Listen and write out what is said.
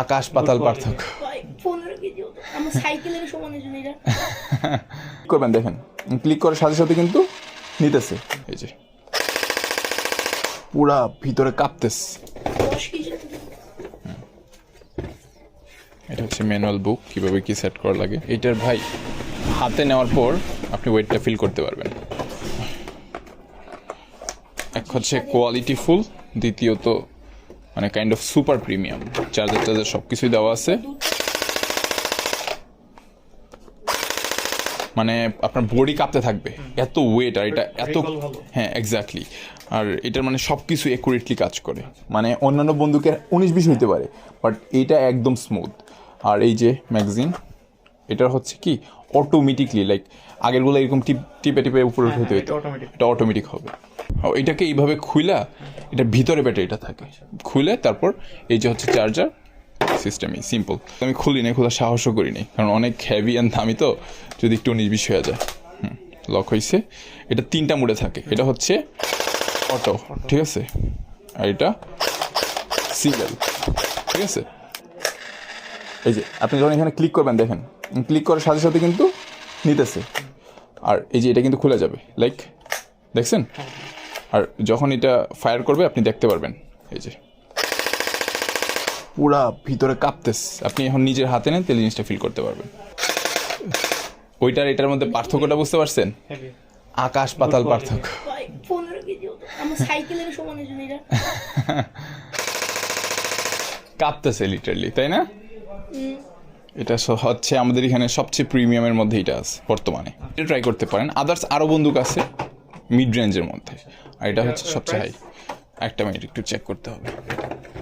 আকাশ পাতাল পার্থক্য। 15 কেজি হতো আমার সাইকেলের সমান জন্য এটা করবেন দেখেন, ক্লিক করার সাথে সাথে কিন্তু নিতেছে, এই যে পুরা ভিতরে কাঁপতেছে। 10 কেজি এটা হচ্ছে ম্যানুয়াল বুক, কিভাবে কি সেট করা লাগে। এটার ভাই হাতে নেওয়ার পর আপনি ওয়েটটা ফিল করতে পারবেন। এক হচ্ছে কোয়ালিটি ফুল, দ্বিতীয়ত মানে kind of super premium. Charger সব কিছুই দেওয়া আছে, মানে আপনার বডি কাঁপতে থাকবে, এত ওয়েট। আর এটা এত, হ্যাঁ এক্স্যাক্টলি। আর এটার মানে সব কিছু অ্যাকুরেটলি কাজ করে। মানে অন্যান্য বন্দুকের 19-20 হইতে পারে, বাট এইটা একদম স্মুথ। আর এই যে ম্যাগাজিন, এটার হচ্ছে কি অটোমেটিকলি, লাইক আগেরগুলো এরকম টিপে টিপে উপরে উঠতে হইতো, এটা অটোমেটিক হবে। এটাকে এইভাবে খুইলা, এটার ভিতরে ব্যাটারিটা থাকে, খুলে তারপর এই যে হচ্ছে চার্জার সিস্টেমই সিম্পল। আমি খুলি নাই, খোলার সাহসও করি নাই, কারণ অনেক হেভি অ্যান্ড দামি তো, যদি একটু 19-20 হয়ে যায়। লক হয়েছে। এটা 3টা মোডে থাকে, এটা হচ্ছে অটো, ঠিক আছে, আর এটা সিঙ্গেল, ঠিক আছে। এই যে আপনি যখন এখানে ক্লিক করবেন দেখেন, ক্লিক করার সাথে সাথে কিন্তু নিতেছে। আর এই যে এটা কিন্তু খুলে যাবে, লাইক দেখছেন। আর যখন এটা ফায়ার করবে আপনি দেখতে পারবেন, এই যে পুরা ভিতরে কাঁপতেছে। আপনি এখন নিজের হাতে নেন, তাহলে জিনিসটা ফিল করতে পারবেন। ওইটার এটার মধ্যে পার্থক্যটা বুঝতে পারছেন? আকাশ পাতাল পার্থক্য। 15 কেজি হতো আমার সাইকেলের সমান জন্য এটা কাঁপতেছে লিটারালি, তাই না? এটা হচ্ছে আমাদের এখানে সবচেয়ে প্রিমিয়ামের মধ্যে এটা আছে বর্তমানে। এটা ট্রাই করতে পারেন। আদার্স আরও বন্দুক আছে মিড রেঞ্জের মধ্যে, আর এটা হচ্ছে সবচেয়ে হাই। একটা মিনিট একটু চেক করতে হবে।